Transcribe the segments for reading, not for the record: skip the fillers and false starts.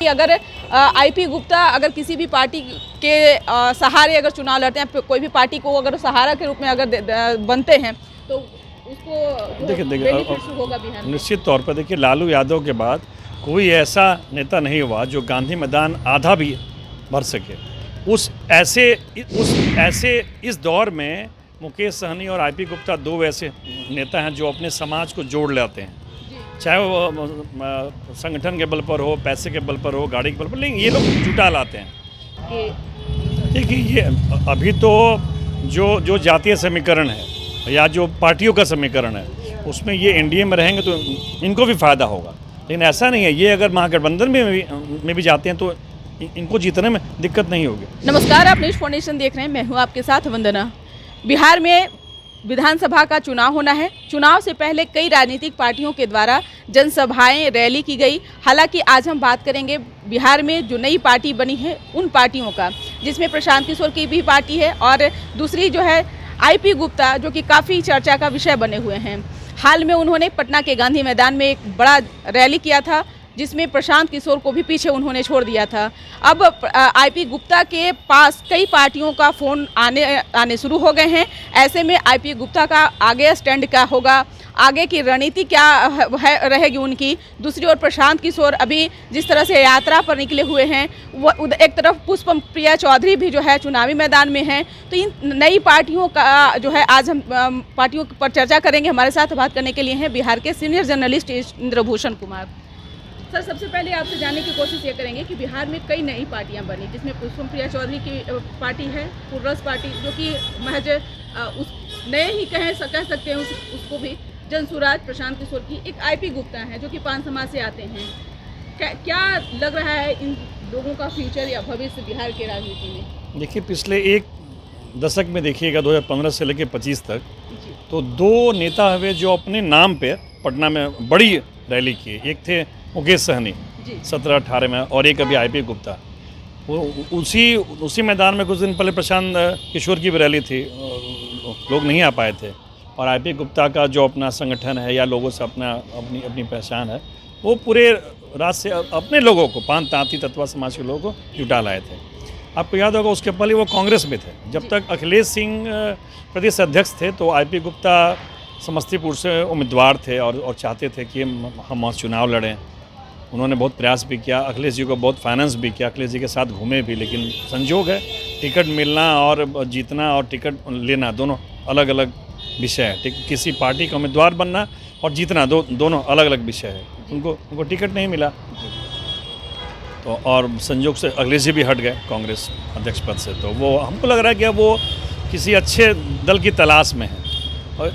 अगर आईपी गुप्ता अगर किसी भी पार्टी के सहारे अगर चुनाव लड़ते हैं, कोई भी पार्टी को अगर सहारा के रूप में अगर बनते हैं तो उसको बेनिफिट होगा बिहार में। निश्चित तौर पर देखिए, लालू यादव के बाद कोई ऐसा नेता नहीं हुआ जो गांधी मैदान आधा भी भर सके। इस दौर में मुकेश सहनी और आईपी गुप्ता दो ऐसे नेता हैं जो अपने समाज को जोड़ लेते हैं, चाहे वो संगठन के बल पर हो, पैसे के बल पर हो, गाड़ी के बल पर, लेकिन ये लोग जुटा लाते हैं। देखिए, ये अभी तो जो जातीय समीकरण है या जो पार्टियों का समीकरण है, उसमें ये एनडीए में रहेंगे तो इनको भी फायदा होगा, लेकिन ऐसा नहीं है। ये अगर महागठबंधन में भी जाते हैं तो इनको जीतने में दिक्कत नहीं होगी। नमस्कार, आप न्यूज़ फाउंडेशन देख रहे हैं, मैं हूँ आपके साथ वंदना। बिहार में विधानसभा का चुनाव होना है। चुनाव से पहले कई राजनीतिक पार्टियों के द्वारा जनसभाएं, रैली की गई। हालांकि आज हम बात करेंगे बिहार में जो नई पार्टी बनी है उन पार्टियों का, जिसमें प्रशांत किशोर की भी पार्टी है और दूसरी जो है आईपी गुप्ता, जो कि काफ़ी चर्चा का विषय बने हुए हैं। हाल में उन्होंने पटना के गांधी मैदान में एक बड़ा रैली किया था, जिसमें प्रशांत किशोर को भी पीछे उन्होंने छोड़ दिया था। अब आईपी गुप्ता के पास कई पार्टियों का फ़ोन आने शुरू हो गए हैं। ऐसे में आईपी गुप्ता का आगे स्टैंड क्या होगा, आगे की रणनीति क्या रहेगी उनकी। दूसरी ओर प्रशांत किशोर अभी जिस तरह से यात्रा पर निकले हुए हैं, वो एक तरफ पुष्पप्रिया चौधरी भी जो है चुनावी मैदान में हैं। तो इन नई पार्टियों का जो है आज हम पार्टियों पर चर्चा करेंगे। हमारे साथ बात करने के लिए हैं बिहार के senior journalist Indrabhushan Kumar. Sir, सबसे पहले आपसे जानने की कोशिश ये करेंगे कि बिहार में कई नई पार्टियां बनी, जिसमें पुष्पप्रिया चौधरी की पार्टी है, पुर्रस पार्टी, जो कि महज उस नए ही कह सकते हैं उसको भी, जनसुराज, प्रशांत किशोर की, एक आईपी गुप्ता है जो कि पान समाज से आते हैं। क्या लग रहा है इन लोगों का फ्यूचर या भविष्य बिहार के राजनीति में? देखिए, पिछले एक दशक में देखिएगा 2015 से लेकर 25 तक, तो दो नेता हुए जो अपने नाम पे पटना में बड़ी रैली की। एक थे मुकेश सहनी 17-18 में, और एक अभी आईपी गुप्ता। वो उसी मैदान में कुछ दिन पहले प्रशांत किशोर की भी रैली थी, लोग नहीं आ पाए थे। और आईपी गुप्ता का जो अपना संगठन है या लोगों से अपनी पहचान है, वो पूरे राज्य से अपने लोगों को, पान तांती तत्वा समाज के लोगों को जुटा लाए थे। आपको याद होगा, उसके पहले वो कांग्रेस में थे। जब तक अखिलेश सिंह प्रदेश अध्यक्ष थे तो आईपी गुप्ता समस्तीपुर से उम्मीदवार थे और चाहते थे कि हम चुनाव लड़ें। उन्होंने बहुत प्रयास भी किया, अखिलेश जी को बहुत फाइनेंस भी किया, अखिलेश जी के साथ घूमे भी, लेकिन संजोग है, टिकट मिलना और जीतना और टिकट लेना दोनों अलग अलग विषय है। किसी पार्टी का उम्मीदवार बनना और जीतना दोनों अलग अलग विषय है। उनको टिकट नहीं मिला तो, और संजोग से अखिलेश जी भी हट गए कांग्रेस अध्यक्ष पद से। तो वो हमको लग रहा है कि अब वो किसी अच्छे दल की तलाश में है, और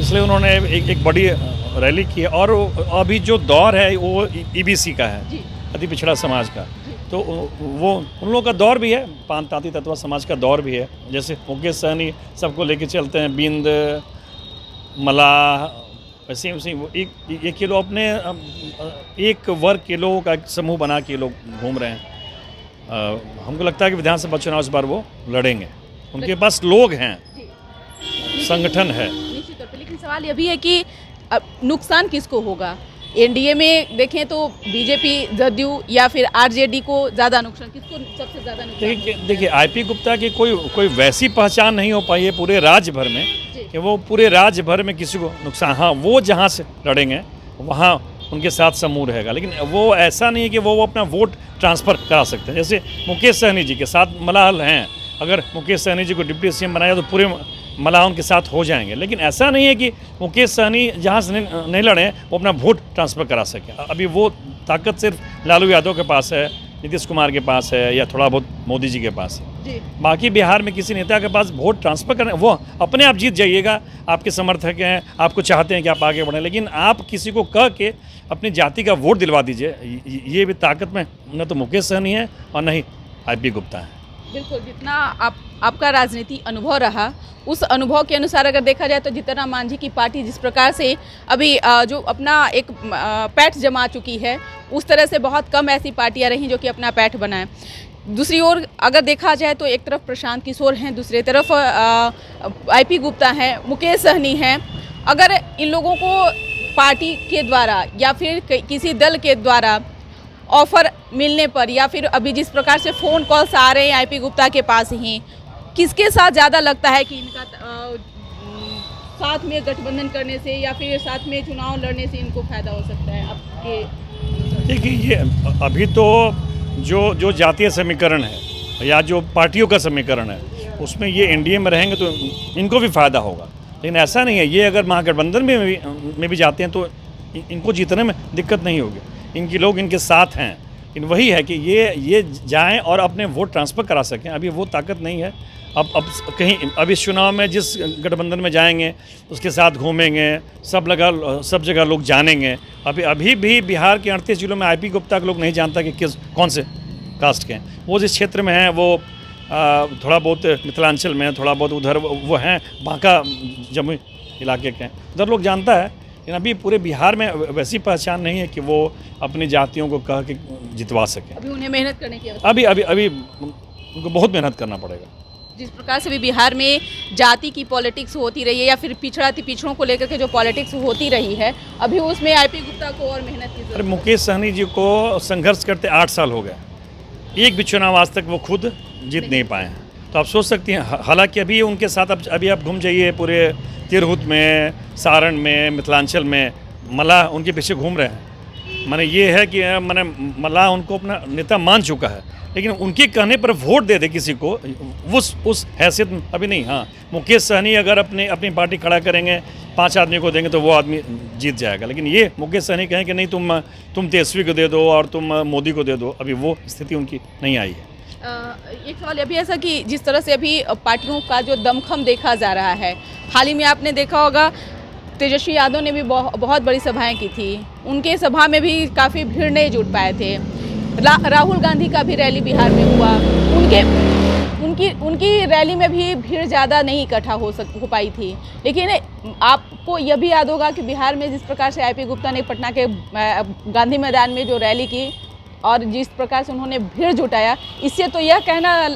इसलिए उन्होंने एक बड़ी रैली की है। और अभी जो दौर है वो ईबीसी का है, अति पिछड़ा समाज का। तो वो उन लोगों का दौर भी है, पान तांती तत्वा समाज का दौर भी है। जैसे मुकेश सहनी सबको लेके चलते हैं, बिंद, मलाह, वैसे वो एक किलो अपने एक वर्ग के लोगों का समूह बना के लोग घूम रहे हैं। हमको लगता है कि विधानसभा चुनाव इस बार वो लड़ेंगे, उनके पास लोग हैं, संगठन है। निश्चित तौर पर, लेकिन सवाल यह भी है कि अब नुकसान किसको होगा? एनडीए में देखें तो बीजेपी, जदयू या फिर आरजेडी को ज़्यादा नुकसान, किसको सबसे ज़्यादा नुकसान? देखिए, आईपी गुप्ता की कोई वैसी पहचान नहीं हो पाई है पूरे राज्य भर में कि वो पूरे राज्य भर में किसी को नुकसान। हाँ, वो जहाँ से लड़ेंगे वहाँ उनके साथ समूह रहेगा, लेकिन वो ऐसा नहीं है कि वो अपना वोट ट्रांसफ़र करा सकते हैं। जैसे मुकेश सहनी जी के साथ मलाह हैं, अगर मुकेश सहनी जी को डिप्टी सीएम बनाया तो पूरे मलाह उनके साथ हो जाएंगे, लेकिन ऐसा नहीं है कि मुकेश सहनी जहाँ से नहीं लड़े वो अपना वोट ट्रांसफ़र करा सकें। अभी वो ताकत सिर्फ लालू यादव के पास है, नीतीश कुमार के पास है, या थोड़ा बहुत मोदी जी के पास है। बाकी बिहार में किसी नेता के पास वोट ट्रांसफ़र करने, वो अपने आप जीत जाइएगा, आपके समर्थक हैं, आपको चाहते हैं कि आप आगे बढ़ें, लेकिन आप किसी को कह के अपनी जाति का वोट दिलवा दीजिए, ये भी ताकत में न तो मुकेश सहनी है और न ही आईपी गुप्ता है। बिल्कुल, जितना आपका राजनीति अनुभव रहा, उस अनुभव के अनुसार अगर देखा जाए तो जीतनराम मांझी की पार्टी जिस प्रकार से अभी जो अपना एक पैठ जमा चुकी है, उस तरह से बहुत कम ऐसी पार्टियां रहीं जो कि अपना पैठ बनाएं। दूसरी ओर अगर देखा जाए तो एक तरफ प्रशांत किशोर हैं, दूसरी तरफ आईपी गुप्ता हैं, मुकेश सहनी हैं। अगर इन लोगों को पार्टी के द्वारा या फिर किसी दल के द्वारा ऑफर मिलने पर या फिर अभी जिस प्रकार से फ़ोन कॉल्स आ रहे हैं आईपी गुप्ता के पास ही, किसके साथ ज़्यादा लगता है कि इनका साथ में गठबंधन करने से या फिर साथ में चुनाव लड़ने से इनको फायदा हो सकता है आपके? देखिए, ये अभी तो जो जातीय समीकरण है या जो पार्टियों का समीकरण है, उसमें ये एनडीए में रहेंगे तो इनको भी फायदा होगा। लेकिन ऐसा नहीं है, ये अगर महागठबंधन में भी जाते हैं तो इनको जीतने में दिक्कत नहीं होगी। इनके लोग इनके साथ हैं। लेकिन वही है कि ये जाएं और अपने वोट ट्रांसफ़र करा सकें। अभी वो ताकत नहीं है। अब कहीं अब इस चुनाव में जिस गठबंधन में जाएंगे उसके साथ घूमेंगे, सब जगह लोग जानेंगे। अभी भी बिहार के 38 जिलों में आईपी गुप्ता के लोग नहीं जानता कि कौन से कास्ट के हैं। वो जिस क्षेत्र में हैं वो थोड़ा बहुत मिथिलांचल में, थोड़ा बहुत उधर वो हैं बांका जमुई इलाके के हैं, उधर लोग जानता है। लेकिन अभी पूरे बिहार में वैसी पहचान नहीं है कि वो अपनी जातियों को कह के जितवा सकें। अभी उन्हें मेहनत करने की आवश्यकता अभी उनको बहुत मेहनत करना पड़ेगा। जिस प्रकार से भी बिहार में जाति की पॉलिटिक्स होती रही है या फिर पिछड़ों को लेकर के जो पॉलिटिक्स होती रही है, अभी उसमें आईपी गुप्ता को और मेहनत की जरूरत है। मुकेश सहनी जी को संघर्ष करते 8 साल हो गए, एक भी चुनाव आज तक वो खुद जीत नहीं पाए हैं। तो आप सोच सकती हैं, हालांकि अभी उनके साथ अभी आप घूम जाइए पूरे तिरहुत में, सारण में, मिथिलांचल में, मल्लाह उनके पीछे घूम रहे हैं। माने ये है कि माने मल्लाह उनको अपना नेता मान चुका है, लेकिन उनके कहने पर वोट दे किसी को उस हैसियत में अभी नहीं। हाँ, मुकेश सहनी अगर अपनी पार्टी खड़ा करेंगे, 5 आदमी को देंगे तो वो आदमी जीत जाएगा। लेकिन ये मुकेश सहनी कहें कि नहीं तुम तेजस्वी को दे दो और तुम मोदी को दे दो, अभी वो स्थिति उनकी नहीं आई है। एक सवाल अभी ऐसा कि जिस तरह से अभी पार्टियों का जो दमखम देखा जा रहा है, हाल ही में आपने देखा होगा तेजस्वी यादव ने भी बहुत बड़ी सभाएं की थी, उनके सभा में भी काफ़ी भीड़ नहीं जुट पाए थे। राहुल गांधी का भी रैली बिहार में हुआ, उनकी रैली में भी भीड़ ज़्यादा नहीं इकट्ठा हो पाई थी। लेकिन आपको यह भी याद होगा कि बिहार में जिस प्रकार से आईपी गुप्ता ने पटना के गांधी मैदान में जो रैली की और जिस प्रकार से उन्होंने भीड़ जुटाया, इससे तो यह कहना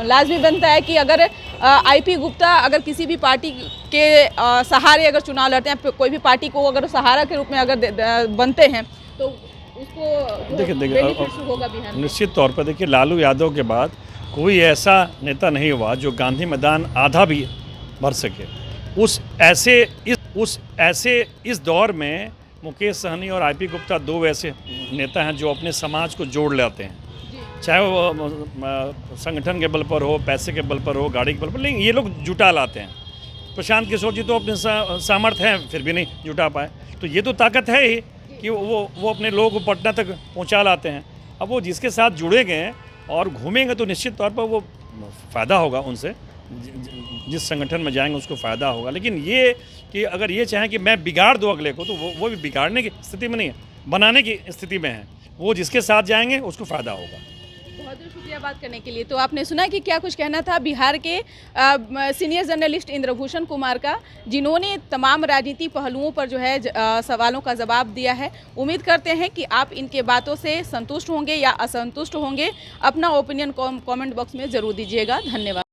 लाजमी बनता है कि अगर आईपी गुप्ता अगर किसी भी पार्टी के सहारे अगर चुनाव लड़ते हैं, कोई भी पार्टी को अगर सहारा के रूप में अगर बनते हैं तो उसको बेनिफिट्स होगा बिहार में। निश्चित तौर पर देखिए, लालू यादव के बाद कोई ऐसा नेता नहीं हुआ जो गांधी मैदान आधा भी भर सके। इस दौर में मुकेश सहनी और आईपी गुप्ता 2 ऐसे नेता हैं जो अपने समाज को जोड़ लेते हैं, चाहे वो संगठन के बल पर हो, पैसे के बल पर हो, गाड़ी के बल पर, लेकिन ये लोग जुटा लाते हैं। प्रशांत किशोर जी तो अपने सामर्थ्य हैं फिर भी नहीं जुटा पाए। तो ये तो ताकत है ही कि वो अपने लोगों को पटना तक पहुंचा लाते हैं। अब वो जिसके साथ जुड़े गए हैं और घूमेंगे तो निश्चित तौर पर वो फ़ायदा होगा उनसे, जिस संगठन में जाएंगे उसको फ़ायदा होगा। लेकिन ये कि अगर ये चाहें कि मैं बिगाड़ दूँ अगले को, तो वो भी बिगाड़ने की स्थिति में नहीं है, बनाने की स्थिति में है। वो जिसके साथ जाएंगे उसको फ़ायदा होगा। बहुत बहुत शुक्रिया बात करने के लिए। तो आपने सुना कि क्या कुछ कहना था बिहार के सीनियर जर्नलिस्ट इंद्रभूषण कुमार का, जिन्होंने तमाम राजनीति पहलुओं पर जो है सवालों का जवाब दिया है। उम्मीद करते हैं कि आप इनके बातों से संतुष्ट होंगे या असंतुष्ट होंगे। अपना ओपिनियन कमेंट बॉक्स में ज़रूर दीजिएगा। धन्यवाद।